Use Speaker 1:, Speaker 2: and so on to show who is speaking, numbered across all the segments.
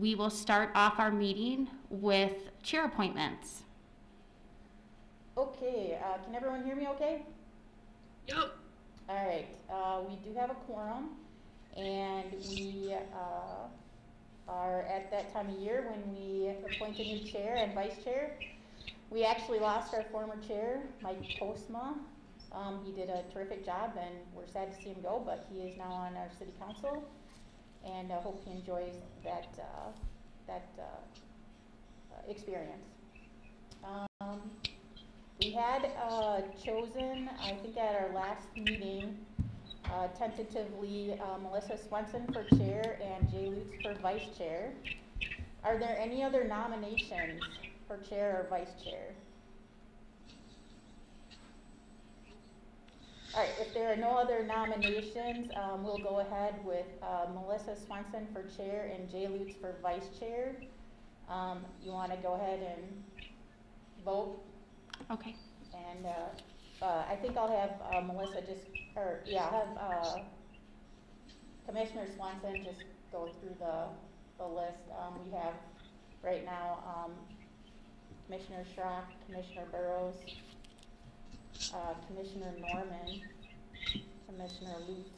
Speaker 1: we will start off our meeting with chair appointments.
Speaker 2: Okay, can everyone hear me okay?
Speaker 3: Yep.
Speaker 2: All right, we do have a quorum, and we are at that time of year when we appoint a new chair and vice chair. We actually lost our former chair, Mike Postma. He did a terrific job, and we're sad to see him go, but he is now on our city council, and I hope he enjoys that experience. We had chosen, I think at our last meeting, tentatively Melissa Swenson for chair and Jay Lutz for vice chair. Are there any other nominations for chair or vice chair? All right, if there are no other nominations, we'll go ahead with Melissa Swenson for chair and Jay Lutz for vice chair. You want to go ahead and vote?
Speaker 1: Okay.
Speaker 2: And I think I'll have Melissa I'll have Commissioner Swenson just go through the list. We have right now Commissioner Schrock, Commissioner Burrows, Commissioner Norman, Commissioner Lutz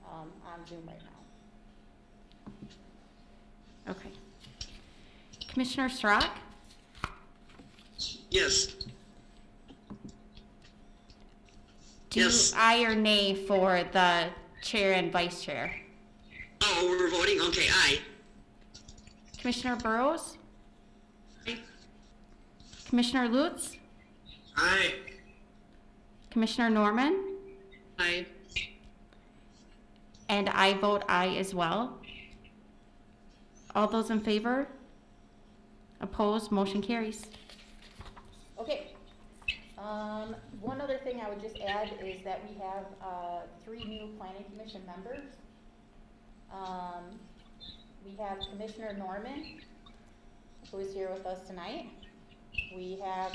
Speaker 2: on Zoom right now.
Speaker 1: Okay. Commissioner Schrock?
Speaker 3: Yes.
Speaker 1: Do
Speaker 3: Yes.
Speaker 1: aye or nay for the chair and vice chair?
Speaker 3: Oh, we're voting? Okay, aye.
Speaker 1: Commissioner Burrows?
Speaker 3: Aye.
Speaker 1: Commissioner Lutz?
Speaker 3: Aye.
Speaker 1: Commissioner Norman?
Speaker 3: Aye.
Speaker 1: And I vote aye as well. All those in favor? Opposed? Motion carries.
Speaker 2: Okay. One other thing I would just add is that we have 3 new planning commission members. We have Commissioner Norman, who is here with us tonight. We have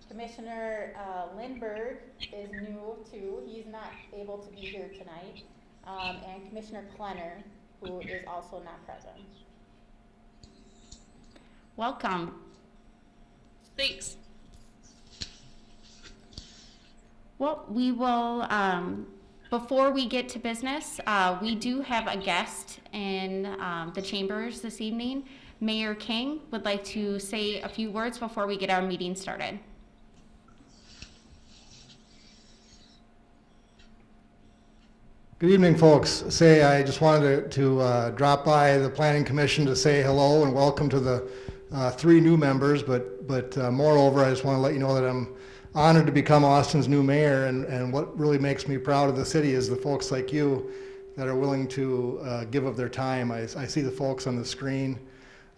Speaker 2: Commissioner Lindberg is new too. He's not able to be here tonight. And Commissioner Klenner, who is also not present.
Speaker 1: Welcome.
Speaker 3: Thanks.
Speaker 1: Well, we will, before we get to business, we do have a guest in the chambers this evening. Mayor King would like to say a few words before we get our meeting started.
Speaker 4: Good evening, folks. I just wanted to drop by the Planning Commission to say hello and welcome to the 3 new members, but moreover, I just want to let you know that I'm honored to become Austin's new mayor, and what really makes me proud of the city is the folks like you that are willing to give of their time. I see the folks on the screen.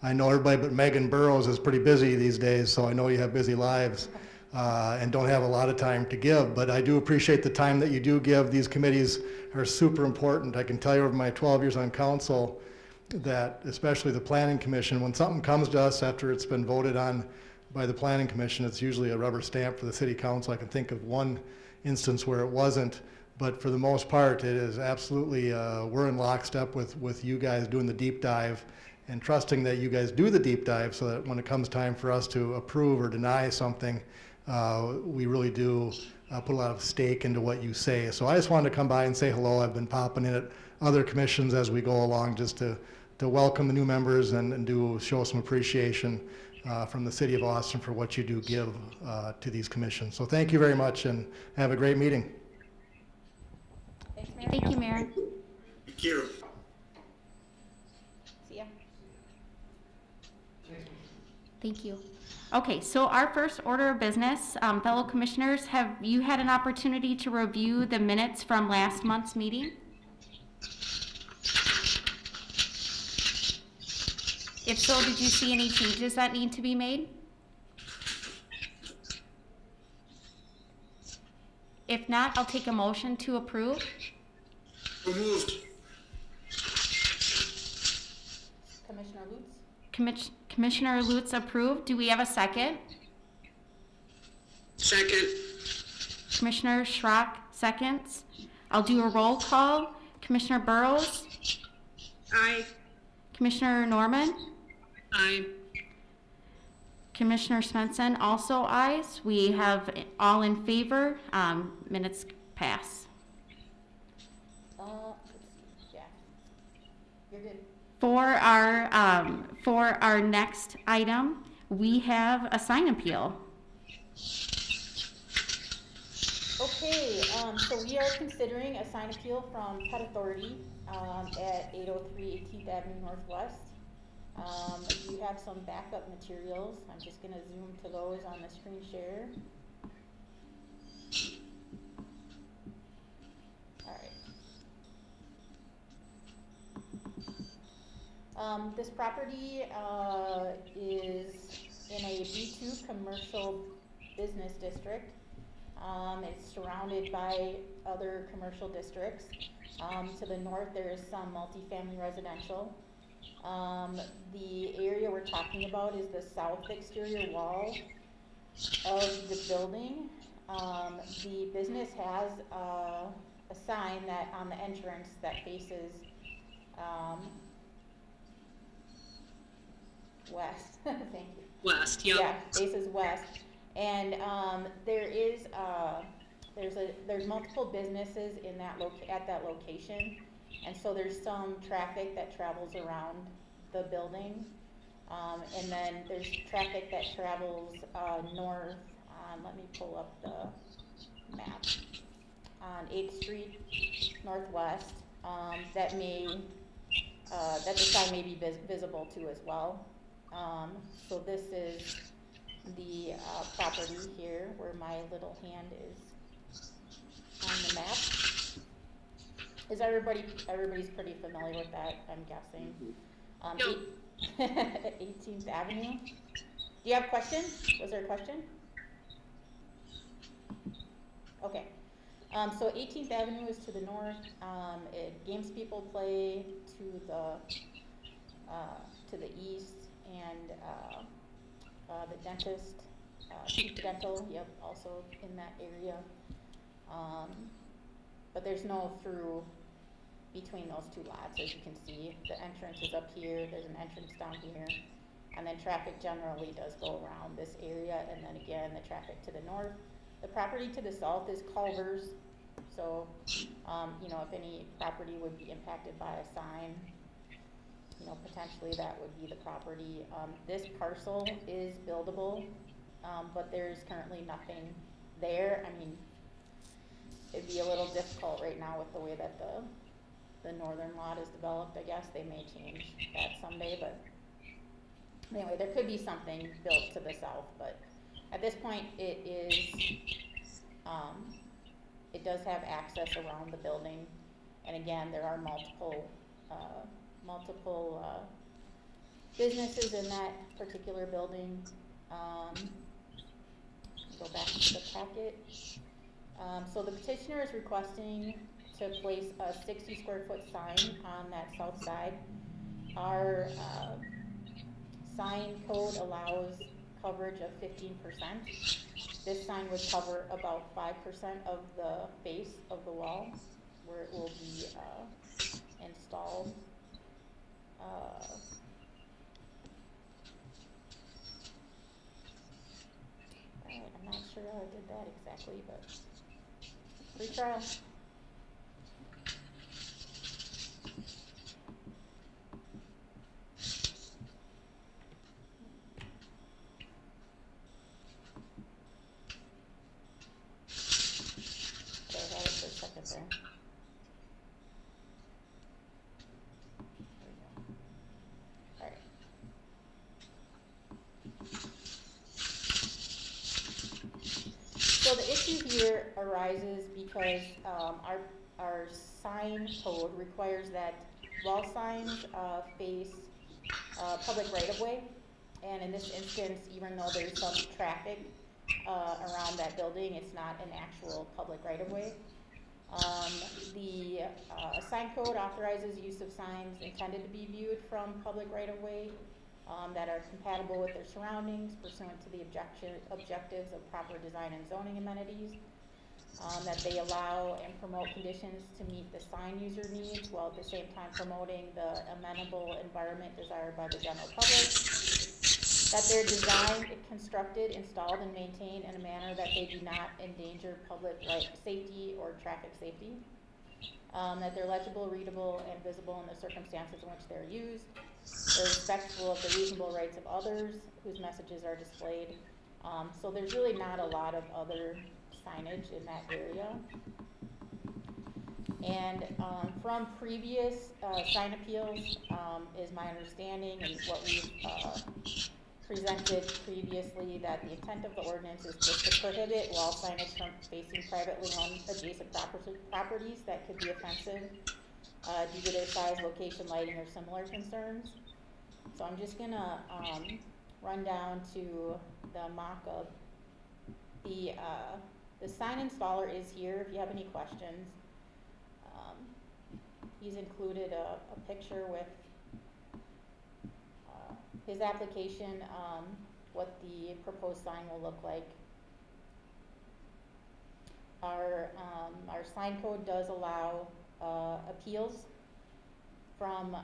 Speaker 4: I know everybody but Megan Burrows is pretty busy these days, so I know you have busy lives and don't have a lot of time to give, but I do appreciate the time that you do give. These committees are super important. I can tell you over my 12 years on council that, especially the Planning Commission, when something comes to us after it's been voted on by the Planning Commission, it's usually a rubber stamp for the City Council. I can think of one instance where it wasn't, but for the most part, it is absolutely, we're in lockstep with you guys doing the deep dive and trusting that you guys do the deep dive so that when it comes time for us to approve or deny something, we really do put a lot of stake into what you say. So I just wanted to come by and say hello. I've been popping in at other commissions as we go along just to welcome the new members and show some appreciation from the City of Austin for what you do give to these commissions. So thank you very much and have a great meeting.
Speaker 2: Thanks, Mayor.
Speaker 1: Thank you, Mayor.
Speaker 3: Thank you.
Speaker 2: See ya.
Speaker 1: Thank you. Okay, so our first order of business, fellow commissioners, have you had an opportunity to review the minutes from last month's meeting? If so, did you see any changes that need to be made? If not, I'll take a motion to approve.
Speaker 3: Removed.
Speaker 2: Commissioner Lutz?
Speaker 1: Commissioner Lutz approved. Do we have a second?
Speaker 3: Second.
Speaker 1: Commissioner Schrock seconds. I'll do a roll call. Commissioner Burrows?
Speaker 3: Aye.
Speaker 1: Commissioner Norman?
Speaker 3: Aye.
Speaker 1: Commissioner Svensson, also ayes. We have all in favor. Minutes pass.
Speaker 2: Let's see, yeah. You're good.
Speaker 1: For our next item, we have a sign appeal.
Speaker 2: Okay, so we are considering a sign appeal from Pet Authority, at 803 18th Avenue Northwest. You have some backup materials. I'm just gonna zoom to those on the screen share. Alright. This property, is in a B2 commercial business district. It's surrounded by other commercial districts. To the north, there is some multifamily residential. The area we're talking about is the south exterior wall of the building. The business has a sign that on the entrance that faces west. Thank you.
Speaker 3: West, yep.
Speaker 2: Yeah, faces west. And there's multiple businesses in that at that location, and so there's some traffic that travels around the building, and then there's traffic that travels north on, let me pull up the map, on 8th Street Northwest, that the sign may be visible to as well. So this is the property here where my little hand is on the map. Is everybody's pretty familiar with that, I'm guessing?
Speaker 3: Yep.
Speaker 2: 18th Avenue. Do you have a question? Was there a question? Okay. So 18th Avenue is to the north. Games people play to the east, and the dentist,
Speaker 3: Chic
Speaker 2: dental, yep, also in that area. But there's no through between those two lots, as you can see. The entrance is up here, there's an entrance down here, and then traffic generally does go around this area, and then again, the traffic to the north. The property to the south is Culver's, so, you know, if any property would be impacted by a sign, you know, potentially that would be the property. This parcel is buildable, but there's currently nothing there. I mean, it'd be a little difficult right now with the way that the northern lot is developed. I guess they may change that someday, but anyway, there could be something built to the south, but at this point it does have access around the building, and again, there are multiple businesses in that particular building. Go back to the packet. So the petitioner is requesting to place a 60 square foot sign on that south side. Our sign code allows coverage of 15%. This sign would cover about 5% of the base of the wall where it will be installed. Alright, I'm not sure how I did that exactly, but free trial. Okay, I had it for a second there. There we go. Alright. So the issue here arises because our sign code requires that wall signs face public right-of-way, and in this instance, even though there's some traffic around that building, it's not an actual public right-of-way. The sign code authorizes use of signs intended to be viewed from public right-of-way that are compatible with their surroundings pursuant to the objectives of proper design and zoning amenities. that they allow and promote conditions to meet the sign user needs while at the same time promoting the amenable environment desired by the general public. That they're designed, constructed, installed, and maintained in a manner that they do not endanger public life safety or traffic safety. That they're legible, readable, and visible in the circumstances in which they're used. They're respectful of the reasonable rights of others whose messages are displayed. So there's really not a lot of other signage in that area. And from previous sign appeals, is my understanding and what we've presented previously, that the intent of the ordinance is just to prohibit wall signage from facing privately owned adjacent properties that could be offensive due to their size, location, lighting, or similar concerns. So I'm just gonna run down to the mock-up. The sign installer is here if you have any questions. He's included a picture with his application, what the proposed sign will look like. Our sign code does allow appeals from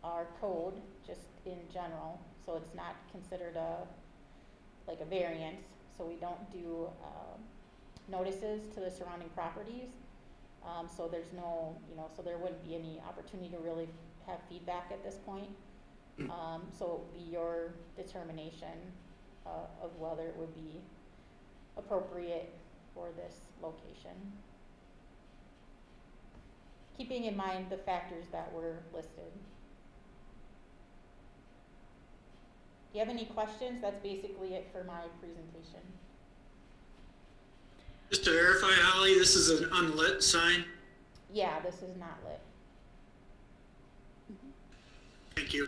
Speaker 2: our code just in general, so it's not considered like a variance. So we don't do notices to the surrounding properties. So there's no, so there wouldn't be any opportunity to really have feedback at this point. So it would be your determination of whether it would be appropriate for this location. Keeping in mind the factors that were listed. Do you have any questions? That's basically it for my presentation.
Speaker 5: Just to verify, Holly, this is an unlit sign?
Speaker 2: Yeah, this is not lit.
Speaker 5: Thank you.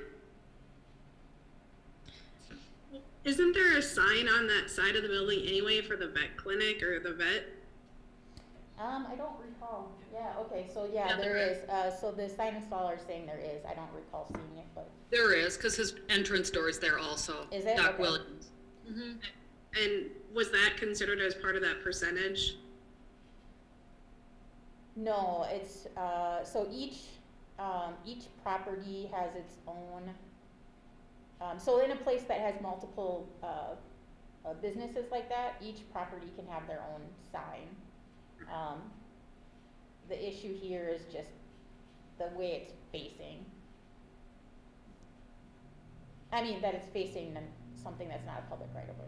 Speaker 6: Isn't there a sign on that side of the building anyway for the vet clinic or the vet?
Speaker 2: I don't recall. Yeah, okay, so yeah, there is. So the sign installer is saying there is. I don't recall seeing it, but.
Speaker 3: There is, because his entrance door is there also.
Speaker 2: Is it?
Speaker 3: Doc
Speaker 2: Okay.
Speaker 3: Williams. Mm-hmm.
Speaker 6: And was that considered as part of that percentage?
Speaker 2: No, it's, so each property has its own, so in a place that has multiple, businesses like that, each property can have their own sign. The issue here is just the way it's facing. I mean, that it's facing something that's not a public right of way.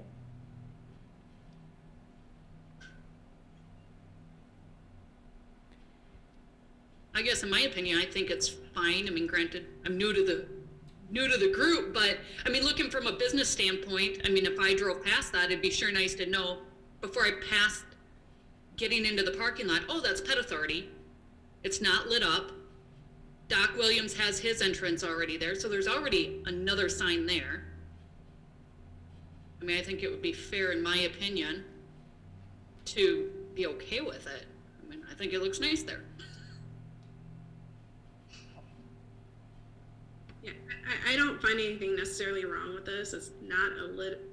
Speaker 3: I guess in my opinion, I think it's fine. I mean, granted, I'm new to the group, but I mean, looking from a business standpoint, I mean, if I drove past that, it'd be sure nice to know before I passed getting into the parking lot, oh, that's Pet Authority. It's not lit up. Doc Williams has his entrance already there, so there's already another sign there. I mean, I think it would be fair, in my opinion, to be okay with it. I mean, I think it looks nice there.
Speaker 6: Yeah, I don't find anything necessarily wrong with this. It's not a lit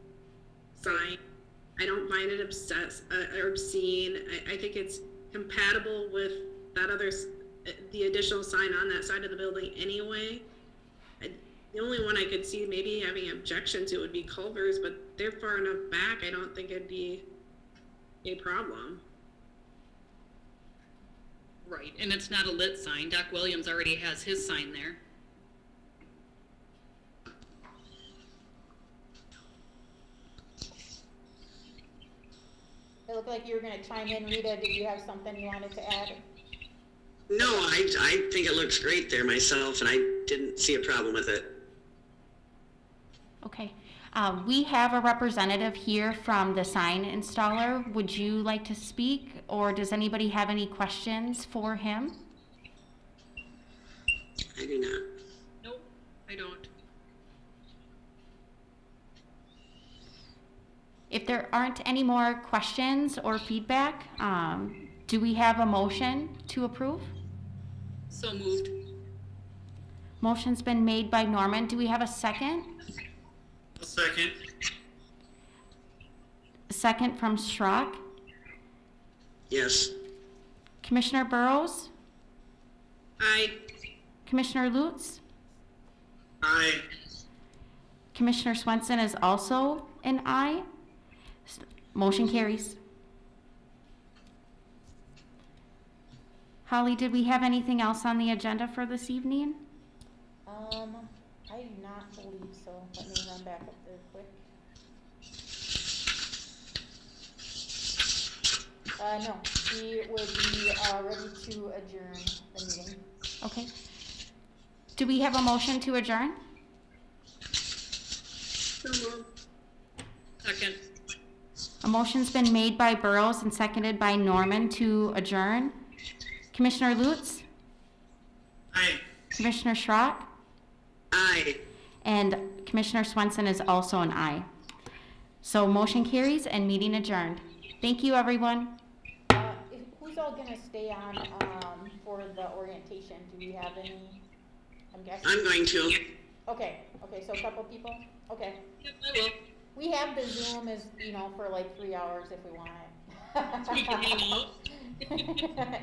Speaker 6: sign. I don't find it obscene. I think it's compatible with that the additional sign on that side of the building anyway. The only one I could see maybe having objection to would be Culver's, but they're far enough back, I don't think it'd be a problem.
Speaker 3: Right, and it's not a lit sign. Doc Williams already has his sign there.
Speaker 2: It looked like you were gonna chime in, Rita. Did you have something you wanted to add?
Speaker 7: No, I think it looks great there myself, and I didn't see a problem with it.
Speaker 1: Okay. We have a representative here from the sign installer. Would you like to speak, or does anybody have any questions for him?
Speaker 7: I do not.
Speaker 3: Nope, I don't.
Speaker 1: If there aren't any more questions or feedback, do we have a motion to approve?
Speaker 3: So moved.
Speaker 1: Motion's been made by Norman. Do we have a second?
Speaker 5: A second.
Speaker 1: A second from Schrock.
Speaker 7: Yes.
Speaker 1: Commissioner Burrows,
Speaker 6: Aye.
Speaker 1: Commissioner Lutz,
Speaker 5: Aye.
Speaker 1: Commissioner Swenson is also an aye. Motion carries. Holly, did we have anything else on the agenda for this evening?
Speaker 2: I do not believe so. Let me run back up there quick. No, we would be ready to adjourn the meeting.
Speaker 1: Okay. Do we have a motion to adjourn?
Speaker 6: So moved.
Speaker 3: Second.
Speaker 1: A motion's been made by Burrows and seconded by Norman to adjourn. Commissioner Lutz,
Speaker 5: Aye.
Speaker 1: Commissioner Schrock,
Speaker 7: Aye.
Speaker 1: and Commissioner Swenson is also an aye. So motion carries and meeting adjourned. Thank you, everyone.
Speaker 2: Who's all gonna stay on, for the orientation? Do we have any, I'm guessing?
Speaker 7: I'm going to.
Speaker 2: Okay, so a couple people? Okay.
Speaker 3: Yep, I will.
Speaker 2: We have the Zoom as, for like 3 hours if we want it.
Speaker 3: We can hang out.